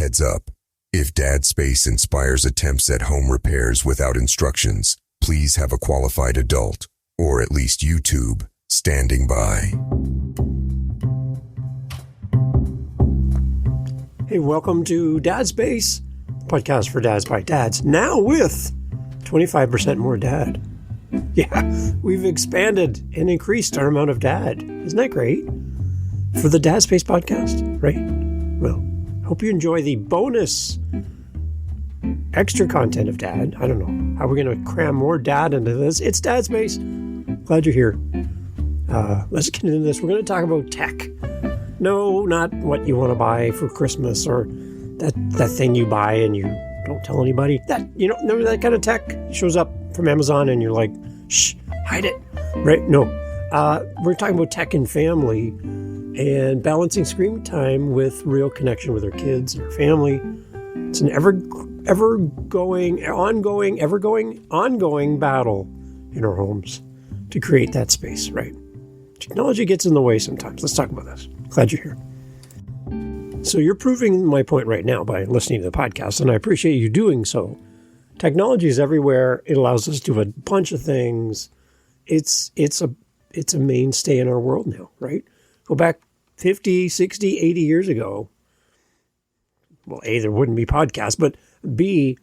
heads up. If Dad Space inspires attempts at home repairs without instructions, please have a qualified adult, or at least YouTube, standing by. Hey, welcome to Dad Space, podcast for dads by dads, now with 25% more dad. Yeah, we've expanded and increased our amount of dad. Isn't that great? For the Dad Space podcast, right? Well, hope you enjoy the bonus extra content of dad. I don't know how we're going to cram more dad into this. It's Dad Space. Glad you're here. Let's get into this. We're going to talk about tech. No, not what you want to buy for Christmas or that thing you buy and you don't tell anybody. Remember that kind of tech shows up from Amazon and you're like, shh, hide it, right? No, we're talking about tech and family and balancing screen time with real connection with our kids and our family. It's an ongoing battle in our homes to create that space, right? Technology gets in the way sometimes. Let's talk about this. Glad you're here. So you're proving my point right now by listening to the podcast, and I appreciate you doing so. Technology is everywhere. It allows us to do a bunch of things. It's a mainstay in our world now, right? Go back 50, 60, 80 years ago. Well, A, there wouldn't be podcasts, but B,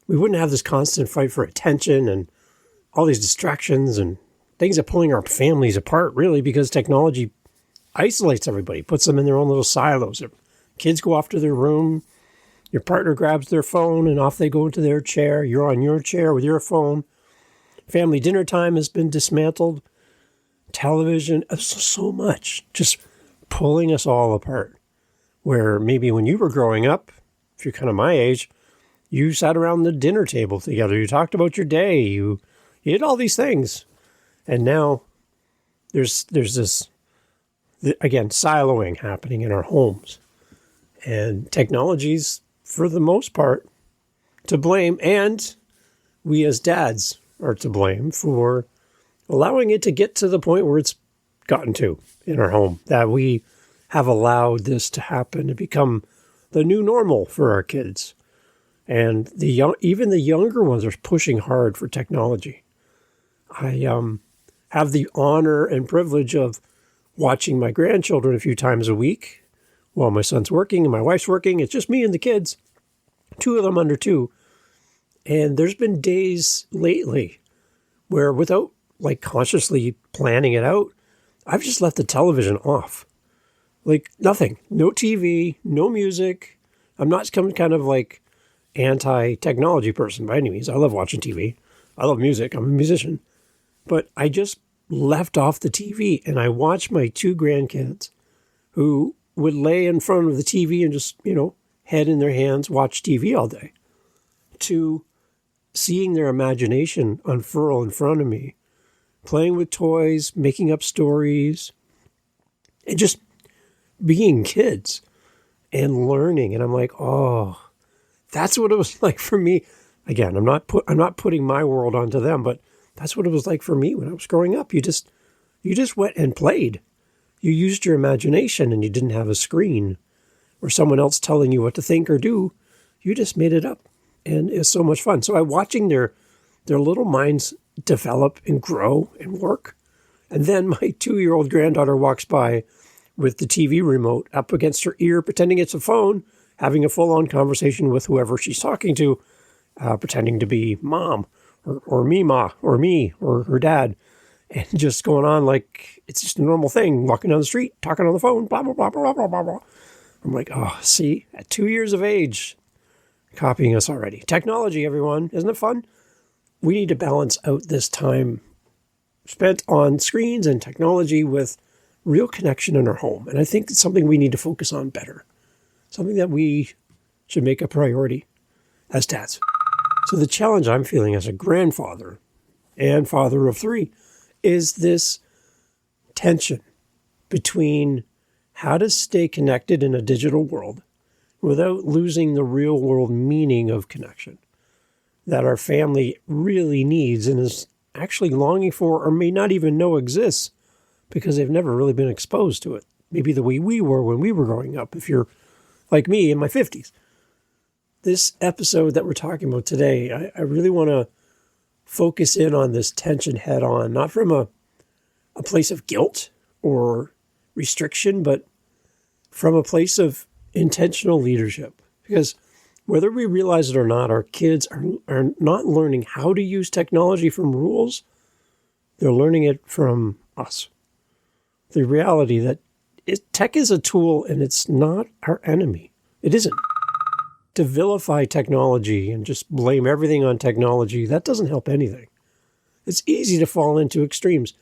we wouldn't have this constant fight for attention and all these distractions and things that pulling our families apart, really, because technology isolates everybody, puts them in their own little silos. Kids go off to their room, your partner grabs their phone, and off they go into their chair. You're on your chair with your phone. Family dinner time has been dismantled. Television, so much, just pulling us all apart. Where maybe when you were growing up, if you're kind of my age, you sat around the dinner table together. You talked about your day. You did all these things. And now there's this, again, siloing happening in our homes. And technology's, for the most part, to blame. And we as dads are to blame for allowing it to get to the point where it's gotten to in our home. That we have allowed this to happen to become the new normal for our kids. And even the younger ones are pushing hard for technology. I have the honor and privilege of watching my grandchildren a few times a week while my son's working and my wife's working. It's just me and the kids, 2 of them under 2. And there's been days lately where without consciously planning it out, I've just left the television off. Nothing, no TV, no music. I'm not some kind of anti-technology person by any means. I love watching TV. I love music. I'm a musician. But I just left off the TV and I watched my 2 grandkids who would lay in front of the TV and just, head in their hands, watch TV all day, to seeing their imagination unfurl in front of me, playing with toys, making up stories, and just being kids and learning. And I'm like, oh, that's what it was like for me. Again, I'm not putting my world onto them, but that's what it was like for me when I was growing up. You just went and played. You used your imagination and you didn't have a screen or someone else telling you what to think or do. You just made it up. And it's so much fun. So I'm watching their little minds develop and grow and work. And then my 2-year-old granddaughter walks by with the TV remote up against her ear, pretending it's a phone, having a full-on conversation with whoever she's talking to, pretending to be mom or Mima or me or her dad, and just going on like it's just a normal thing, walking down the street, talking on the phone, blah, blah, blah, blah, blah, blah, blah. I'm like, oh, see, at 2 years of age, copying us already. Technology, everyone. Isn't it fun? We need to balance out this time spent on screens and technology with real connection in our home. And I think it's something we need to focus on better. Something that we should make a priority as dads. So the challenge I'm feeling as a grandfather and father of 3 is this tension between how to stay connected in a digital world without losing the real world meaning of connection that our family really needs and is actually longing for or may not even know exists because they've never really been exposed to it. Maybe the way we were when we were growing up. If you're like me in my 50s. This episode that we're talking about today, I really want to focus in on this tension head on, not from a place of guilt or restriction, but from a place of intentional leadership. Because whether we realize it or not, our kids are not learning how to use technology from rules. They're learning it from us. The reality that tech is a tool and it's not our enemy. It isn't. To vilify technology and just blame everything on technology, that doesn't help anything. It's easy to fall into extremes.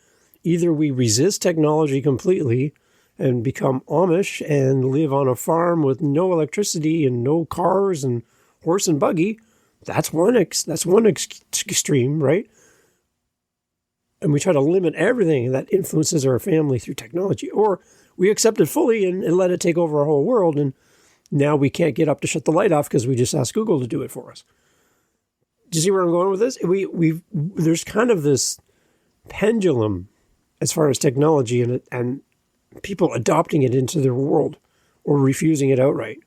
Either we resist technology completely and become Amish and live on a farm with no electricity and no cars and horse and buggy. That's one extreme, right? And we try to limit everything that influences our family through technology. Or we accept it fully and let it take over our whole world, and now we can't get up to shut the light off because we just asked Google to do it for us. Do you see where I'm going with this? There's kind of this pendulum as far as technology and people adopting it into their world or refusing it outright.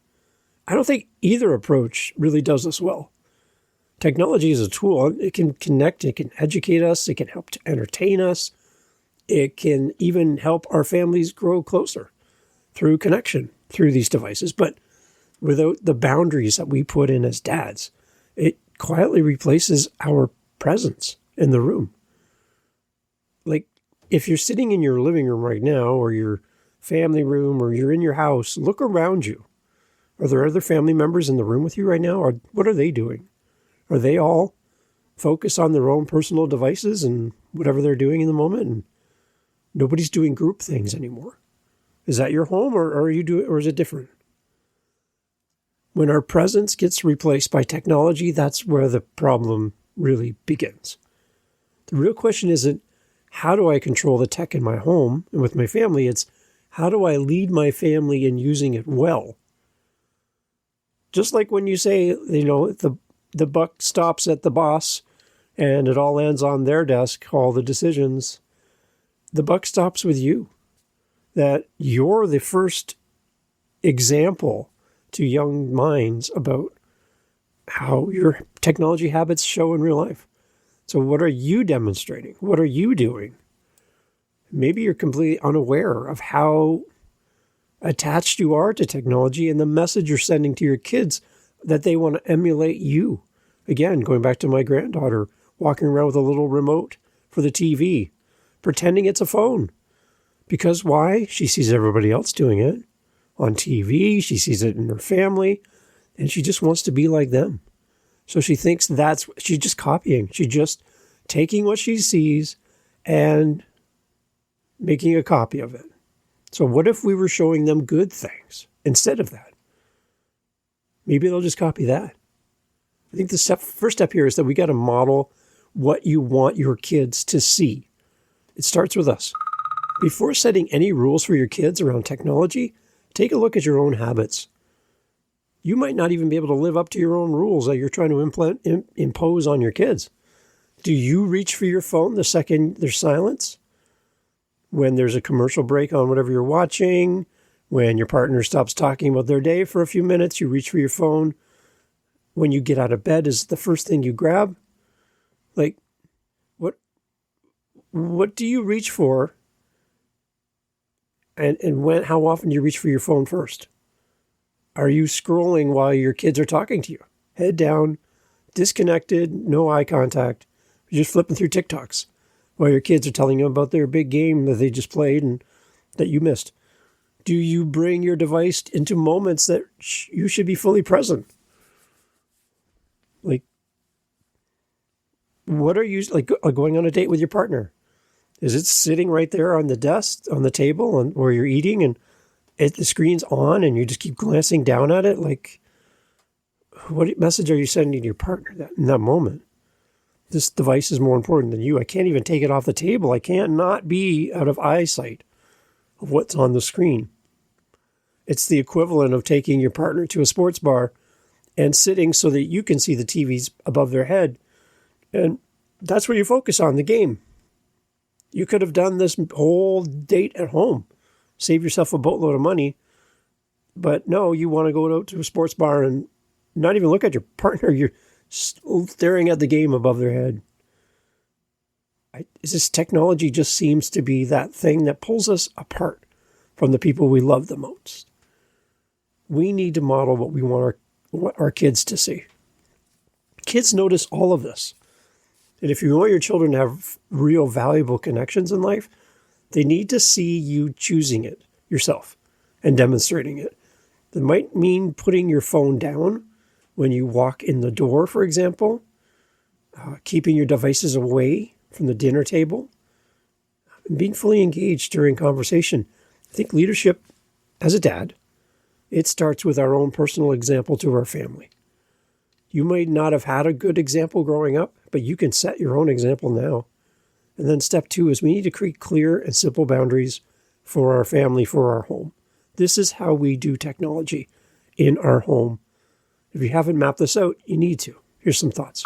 I don't think either approach really does us well. Technology is a tool. It can connect, it can educate us, it can help to entertain us. It can even help our families grow closer through connection, through these devices. But without the boundaries that we put in as dads, it quietly replaces our presence in the room. Like, if you're sitting in your living room right now, or your family room, or you're in your house, look around you. Are there other family members in the room with you right now? Or what are they doing? Are they all focused on their own personal devices and whatever they're doing in the moment? And nobody's doing group things anymore. Is that your home, or is it different? When our presence gets replaced by technology, that's where the problem really begins. The real question isn't, how do I control the tech in my home and with my family? It's, how do I lead my family in using it well? Just like when you say, the buck stops at the boss and it all lands on their desk, all the decisions, the buck stops with you. That you're the first example to young minds about how your technology habits show in real life. So what are you demonstrating? What are you doing? Maybe you're completely unaware of how attached you are to technology and the message you're sending to your kids that they want to emulate you. Again, going back to my granddaughter, walking around with a little remote for the TV, pretending it's a phone. Because why? She sees everybody else doing it on TV. She sees it in her family, and she just wants to be like them. So she thinks she's just copying. She's just taking what she sees and making a copy of it. So what if we were showing them good things instead of that? Maybe they'll just copy that. I think the first step here is that we got to model what you want your kids to see. It starts with us. Before setting any rules for your kids around technology, take a look at your own habits. You might not even be able to live up to your own rules that you're trying to impose on your kids. Do you reach for your phone the second there's silence? When there's a commercial break on whatever you're watching? When your partner stops talking about their day for a few minutes, you reach for your phone? When you get out of bed, is the first thing you grab? Like, what do you reach for? And how often do you reach for your phone first? Are you scrolling while your kids are talking to you? Head down, disconnected, no eye contact. You're just flipping through TikToks while your kids are telling you about their big game that they just played and that you missed. Do you bring your device into moments that you should be fully present? Like, what are you, like going on a date with your partner? Is it sitting right there on the desk, on the table, where you're eating, and the screen's on, and you just keep glancing down at it? Like, what message are you sending to your partner in that moment? This device is more important than you. I can't even take it off the table. I can't not be out of eyesight of what's on the screen. It's the equivalent of taking your partner to a sports bar and sitting so that you can see the TVs above their head. And that's where you focus on, the game. You could have done this whole date at home. Save yourself a boatload of money. But no, you want to go out to a sports bar and not even look at your partner. You're staring at the game above their head. This technology just seems to be that thing that pulls us apart from the people we love the most. We need to model what we want our kids to see. Kids notice all of this. And if you want your children to have real valuable connections in life, they need to see you choosing it yourself and demonstrating it. That might mean putting your phone down when you walk in the door, for example, keeping your devices away from the dinner table, and being fully engaged during conversation. I think leadership, as a dad, it starts with our own personal example to our family. You might not have had a good example growing up, but you can set your own example now. And then step 2 is we need to create clear and simple boundaries for our family, for our home. This is how we do technology in our home. If you haven't mapped this out, you need to. Here's some thoughts.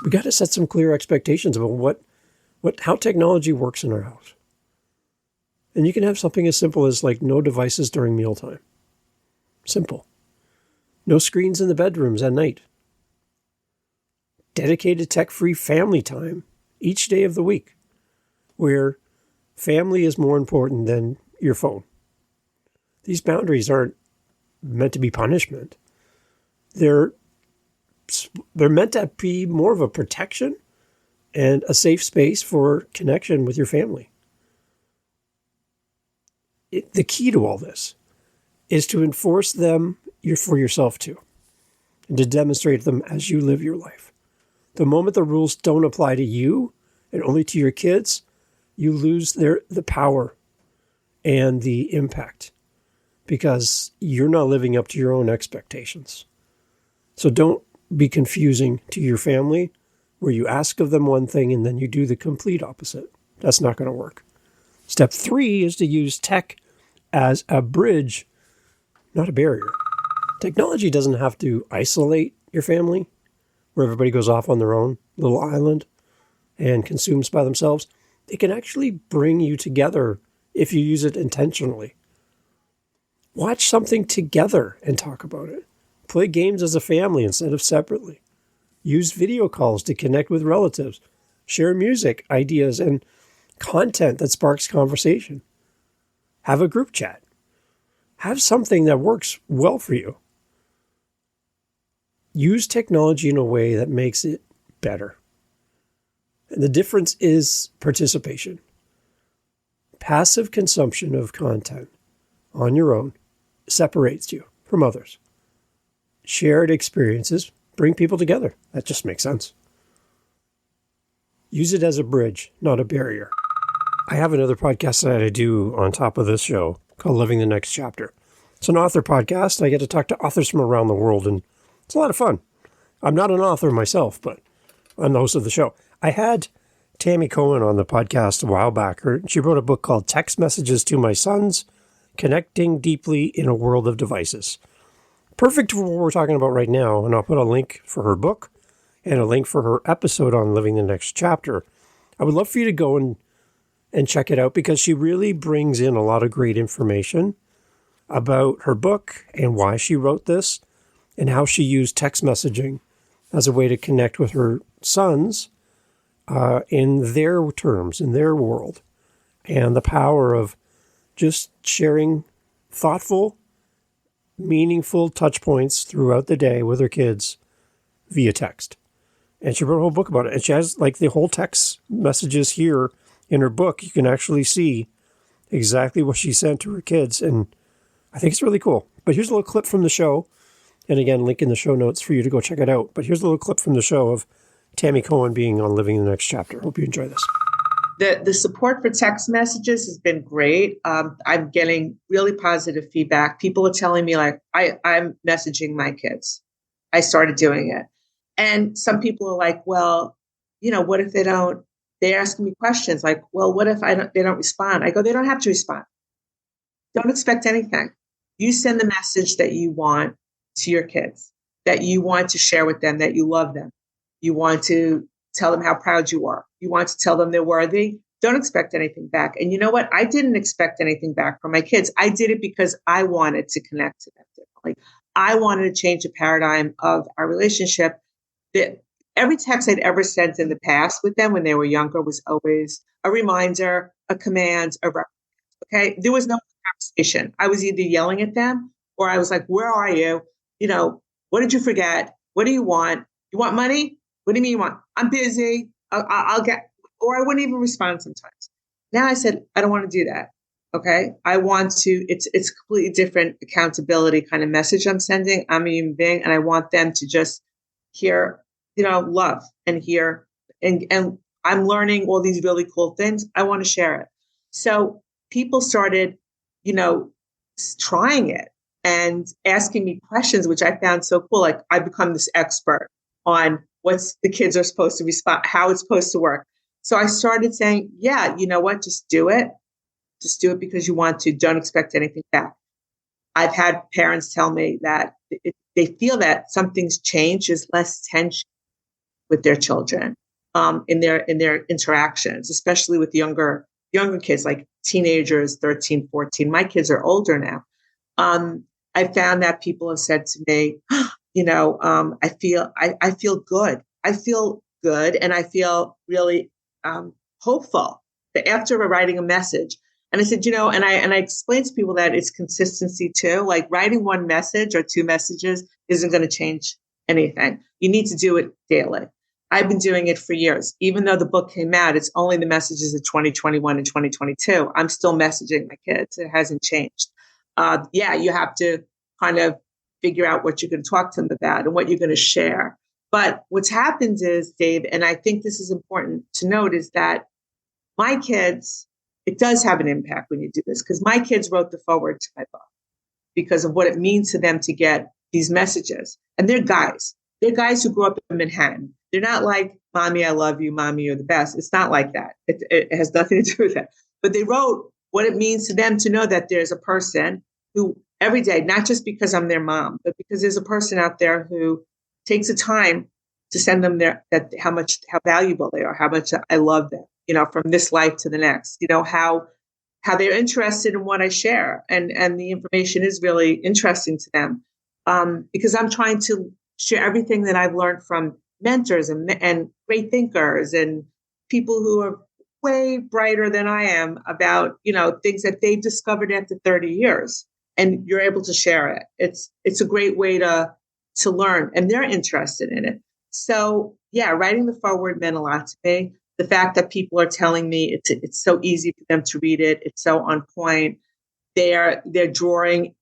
We got to set some clear expectations about how technology works in our house. And you can have something as simple as like no devices during mealtime. Simple. No screens in the bedrooms at night. Dedicated tech-free family time each day of the week, where family is more important than your phone. These boundaries aren't meant to be punishment. They're meant to be more of a protection and a safe space for connection with your family. The key to all this is to enforce them for yourself too, and to demonstrate them as you live your life. The moment the rules don't apply to you and only to your kids, you lose the power and the impact because you're not living up to your own expectations. So don't be confusing to your family where you ask of them one thing and then you do the complete opposite. That's not going to work. Step 3 is to use tech as a bridge, not a barrier. Technology doesn't have to isolate your family where everybody goes off on their own little island and consumes by themselves. It can actually bring you together if you use it intentionally. Watch something together and talk about it. Play games as a family instead of separately. Use video calls to connect with relatives. Share music, ideas, and content that sparks conversation. Have a group chat. Have something that works well for you. Use technology in a way that makes it better. And the difference is participation. Passive consumption of content on your own separates you from others. Shared experiences bring people together. That just makes sense. Use it as a bridge, not a barrier. I have another podcast that I do on top of this show called Living the Next Chapter. It's an author podcast. I get to talk to authors from around the world, and it's a lot of fun. I'm not an author myself, but I'm the host of the show. I had Tammy Cohen on the podcast a while back. She wrote a book called Text Messages to My Sons, Connecting Deeply in a World of Devices. Perfect for what we're talking about right now, and I'll put a link for her book and a link for her episode on Living the Next Chapter. I would love for you to go and check it out because she really brings in a lot of great information about her book and why she wrote this and how she used text messaging as a way to connect with her sons in their terms, in their world, and the power of just sharing thoughtful, meaningful touch points throughout the day with her kids via text. And she wrote a whole book about it. And she has like the whole text messages here in her book. You can actually see exactly what she sent to her kids. And I think it's really cool. But here's a little clip from the show. And again, link in the show notes for you to go check it out. But here's a little clip from the show of Tammy Cohen being on Living the Next Chapter. Hope you enjoy this. The support for text messages has been great. I'm getting really positive feedback. People are telling me like, I'm messaging my kids. I started doing it. And some people are like, well, what if they're asking me questions like, well, what if they don't respond? I go, they don't have to respond. Don't expect anything. You send the message that you want to your kids, that you want to share with them, that you love them. You want to tell them how proud you are. You want to tell them they're worthy. don't expect anything back. And you know what? I didn't expect anything back from my kids. I did it because I wanted to connect to them differently. I wanted to change the paradigm of our relationship. That every text I'd ever sent in the past with them when they were younger was always a reminder, a command, a reference. Okay. There was no conversation. I was either yelling at them or I was like, where are you? What did you forget? What do you want? You want money? What do you mean you want? I'm busy. I'll get, or I wouldn't even respond sometimes. Now I said, I don't want to do that. Okay. I want to, it's a completely different accountability kind of message I'm sending. I'm a human being and I want them to just hear, love and hear, and I'm learning all these really cool things. I want to share it. So people started, trying it and asking me questions, which I found so cool. Like I become this expert on what's the kids are supposed to respond, how it's supposed to work. So I started saying, yeah, you know what? Just do it. Just do it because you want to. Don't expect anything back. I've had parents tell me that they feel that something's changed, there's less tension with their children in their interactions, especially with younger kids, like teenagers, 13, 14. My kids are older now. I found that people have said to me, I feel good. I feel good, and I feel really hopeful that after writing a message. And I said, and I explained to people that it's consistency too. Like writing one message or two messages isn't going to change anything. You need to do it daily. I've been doing it for years. Even though the book came out, it's only the messages of 2021 and 2022. I'm still messaging my kids. It hasn't changed. You have to kind of figure out what you're going to talk to them about and what you're going to share. But what's happened is, Dave, and I think this is important to note, is that my kids, it does have an impact when you do this, because my kids wrote the foreword to my book because of what it means to them to get these messages. And they're guys. They're guys who grew up in Manhattan. They're not like, Mommy, I love you. Mommy, you're the best. It's not like that. It has nothing to do with that. But they wrote what it means to them to know that there's a person who every day, not just because I'm their mom, but because there's a person out there who takes the time to send them how valuable they are, how much I love them, from this life to the next, how they're interested in what I share. And the information is really interesting to them because I'm trying to share everything that I've learned from mentors and great thinkers and people who are way brighter than I am about, things that they've discovered after 30 years. And you're able to share it. It's a great way to learn, and they're interested in it. So yeah, writing the foreword meant a lot to me. The fact that people are telling me it's so easy for them to read it, it's so on point. They're drawing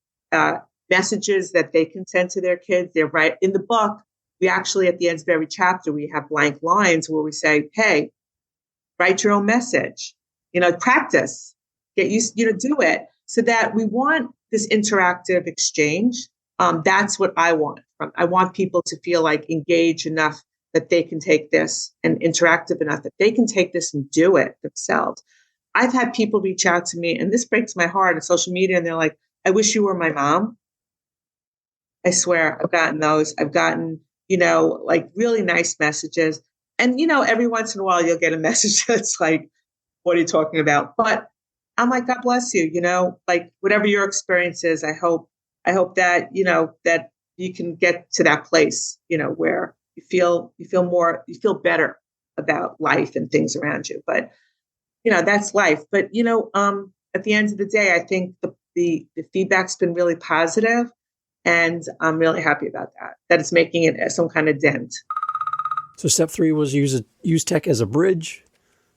messages that they can send to their kids. They're right in the book. We actually, at the end of every chapter, we have blank lines where we say, "Hey, write your own message. Practice. Get used. Do it." So that we want this interactive exchange. That's what I want. I want people to feel like engaged enough that they can take this, and interactive enough that they can take this and do it themselves. I've had people reach out to me, and this breaks my heart on social media, and they're like, "I wish you were my mom." I swear I've gotten those. I've gotten, like really nice messages. And, every once in a while you'll get a message that's like, what are you talking about? But I'm like, God bless you, like whatever your experience is, I hope that, that you can get to that place, where you feel better about life and things around you. But, that's life. But, at the end of the day, I think the feedback's been really positive, and I'm really happy about that it's making it some kind of dent. So step 3 was use tech as a bridge,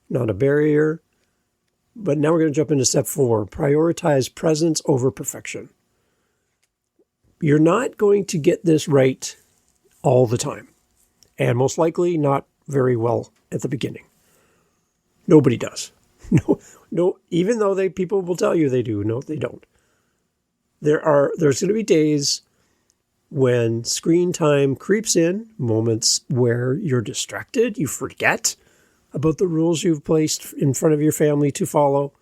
not a barrier. But now we're going to jump into step 4, prioritize presence over perfection. You're not going to get this right all the time, and most likely not very well at the beginning. Nobody does. No, even though people will tell you they do. No, they don't. There's going to be days when screen time creeps in, moments where you're distracted, you forget about the rules you've placed in front of your family to follow.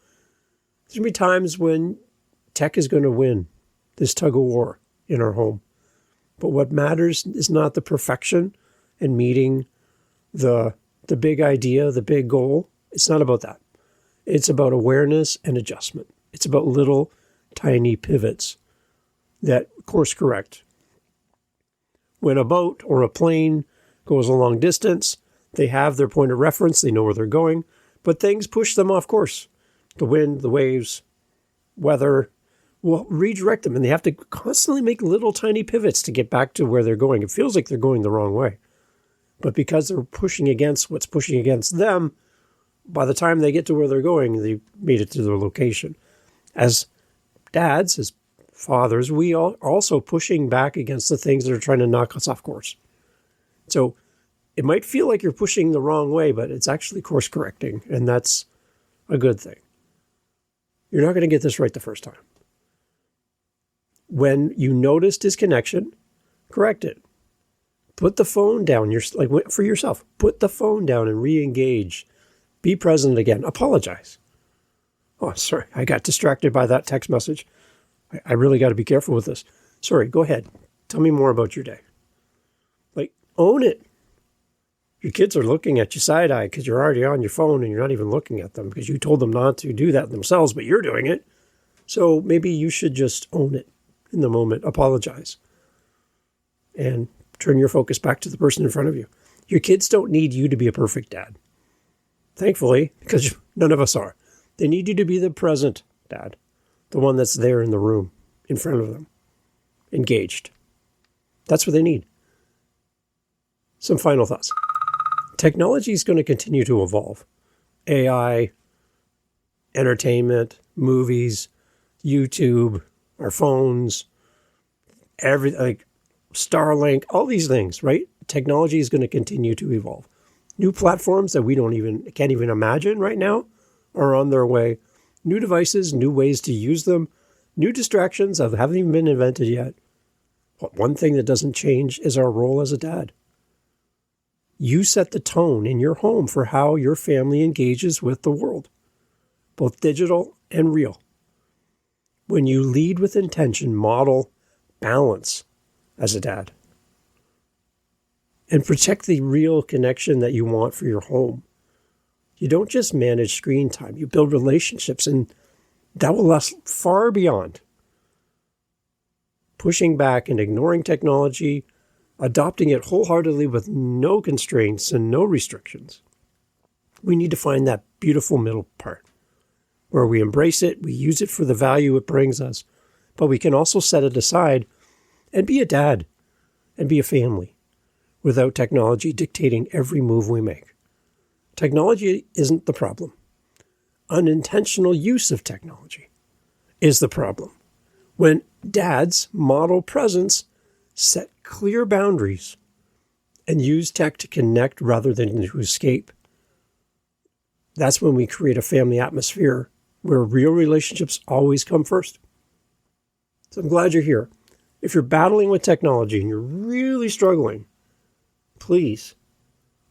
There's going to be times when tech is going to win this tug of war in our home. But what matters is not the perfection and meeting the big idea, the big goal. It's not about that. It's about awareness and adjustment. It's about little tiny pivots that course correct. When a boat or a plane goes a long distance, they have their point of reference, they know where they're going, but things push them off course. The wind, the waves, weather will redirect them, and they have to constantly make little tiny pivots to get back to where they're going. It feels like they're going the wrong way. But because they're pushing against what's pushing against them, by the time they get to where they're going, they made it to their location. As dads, as fathers, we are also pushing back against the things that are trying to knock us off course. So it might feel like you're pushing the wrong way, but it's actually course correcting, and that's a good thing. You're not going to get this right the first time. When you notice disconnection, correct it. Put the phone down. For yourself. Put the phone down and re-engage. Be present again. Apologize. Oh, sorry. I got distracted by that text message. I really got to be careful with this. Sorry. Go ahead. Tell me more about your day. Own it. Your kids are looking at you side-eye because you're already on your phone and you're not even looking at them because you told them not to do that themselves, but you're doing it. So maybe you should just own it in the moment. Apologize. And turn your focus back to the person in front of you. Your kids don't need you to be a perfect dad. Thankfully, because none of us are. They need you to be the present dad. The one that's there in the room, in front of them. Engaged. That's what they need. Some final thoughts. Technology is going to continue to evolve. AI, entertainment, movies, YouTube, our phones, Starlink, all these things, right? Technology is going to continue to evolve. New platforms that we can't even imagine right now are on their way. New devices, new ways to use them, new distractions that haven't even been invented yet. But one thing that doesn't change is our role as a dad. You set the tone in your home for how your family engages with the world, both digital and real. When you lead with intention, model balance as a dad. And protect the real connection that you want for your home. You don't just manage screen time, you build relationships, and that will last far beyond pushing back and ignoring technology, adopting it wholeheartedly with no constraints and no restrictions. We need to find that beautiful middle part where we embrace it, we use it for the value it brings us, but we can also set it aside and be a dad and be a family without technology dictating every move we make. Technology isn't the problem. Unintentional use of technology is the problem. When dads model presence, set clear boundaries, and use tech to connect rather than to escape, that's when we create a family atmosphere where real relationships always come first. So I'm glad you're here. If you're battling with technology and you're really struggling, please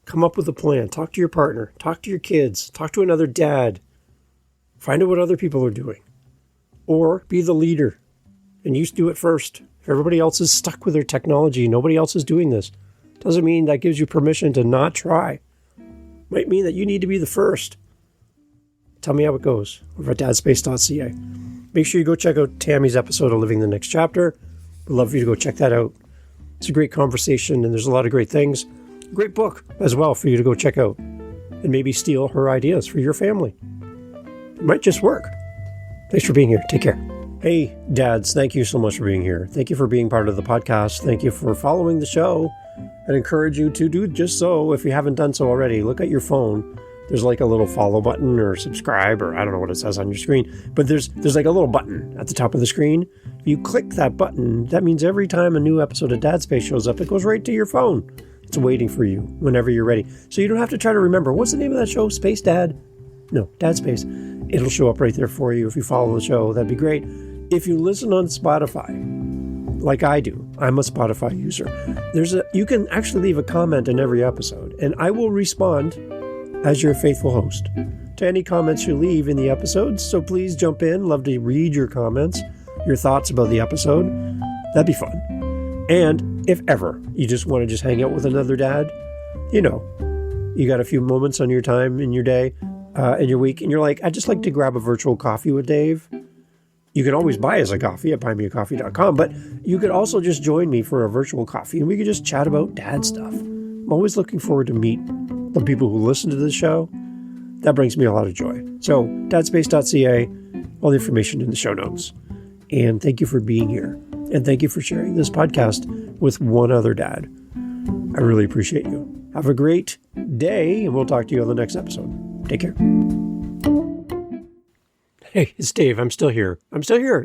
come up with a plan. Talk to your partner. Talk to your kids. Talk to another dad. Find out what other people are doing. Or be the leader and you do it first. If everybody else is stuck with their technology, nobody else is doing this, doesn't mean that gives you permission to not try. Might mean that you need to be the first. Tell me how it goes over at dadspace.ca. Make sure you go check out Tammy's episode of Living the Next Chapter. We'd love for you to go check that out. It's a great conversation and there's a lot of great things. Great book as well for you to go check out and maybe steal her ideas for your family. It might just work. Thanks for being here. Take care. Hey, dads, thank you so much for being here. Thank you for being part of the podcast. Thank you for following the show. I'd encourage you to do just so if you haven't done so already. Look at your phone. There's like a little follow button or subscribe, or I don't know what it says on your screen, but there's like a little button at the top of the screen. If you click that button, that means every time a new episode of Dad Space shows up, it goes right to your phone. It's waiting for you whenever you're ready. So you don't have to try to remember, what's the name of that show? Space Dad? No, Dad Space. It'll show up right there for you if you follow the show. That'd be great. If you listen on Spotify, like I do, I'm a Spotify user, you can actually leave a comment in every episode, and I will respond as your faithful host to any comments you leave in the episodes. So please jump in. Love to read your comments, your thoughts about the episode. That'd be fun. And if ever you just want to just hang out with another dad, you got a few moments on your time in your day, in your week and you're like, I'd just like to grab a virtual coffee with Dave, you can always buy us a coffee at buymeacoffee.com, but you could also just join me for a virtual coffee and we could just chat about dad stuff. I'm always looking forward to meet the people who listen to this show. That brings me a lot of joy. So dadspace.ca, all the information in the show notes. And thank you for being here. And thank you for sharing this podcast with one other dad. I really appreciate you. Have a great day, and we'll talk to you on the next episode. Take care. Hey, it's Dave. I'm still here.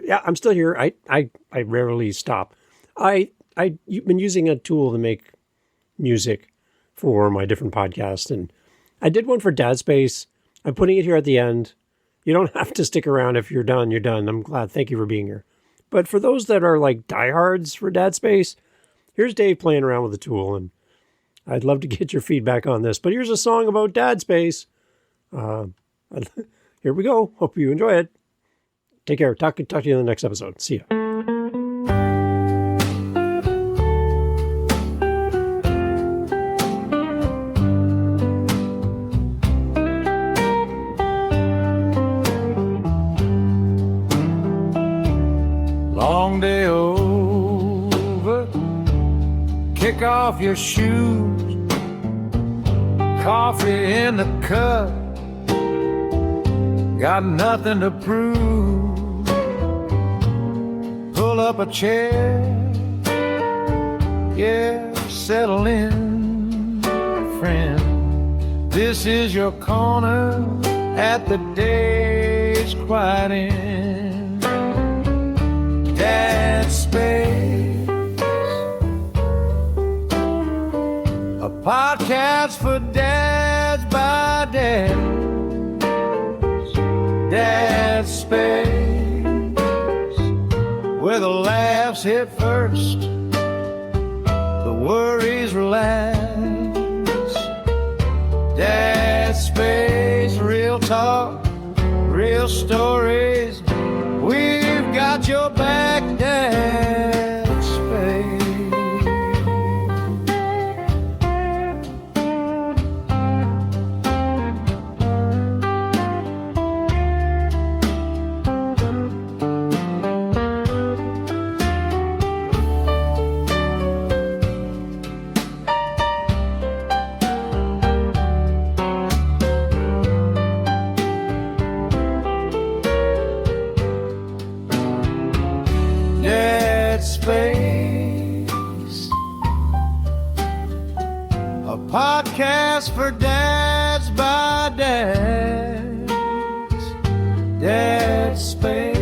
Yeah, I'm still here. I rarely stop. I've been using a tool to make music for my different podcasts, and I did one for Dad Space. I'm putting it here at the end. You don't have to stick around. If you're done, you're done. I'm glad. Thank you for being here. But for those that are like diehards for Dad Space, here's Dave playing around with the tool, and I'd love to get your feedback on this. But here's a song about Dad Space. Here we go. Hope you enjoy it. Take care. Talk to you in the next episode. See ya. Long day over, kick off your shoes, coffee in the cup, got nothing to prove, pull up a chair, yeah, settle in, friend, this is your corner at the day's quiet end. Dad Space, a podcast for dads by dads. Dad Space, where the laughs hit first, the worries relax. Dad Space, real talk, real stories. We've got your back, Dad Space. Podcast for dads by dads. Dad Space,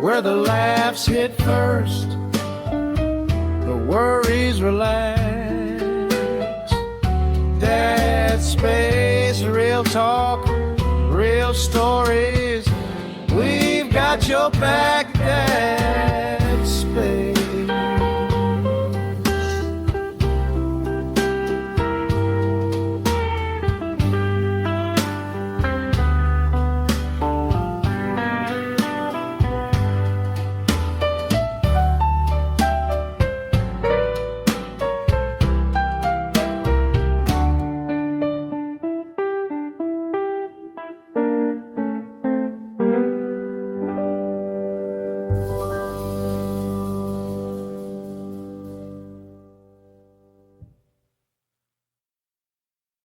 where the laughs hit first, the worries relax. Dad Space, real talk, real stories. We've got your back, Dad.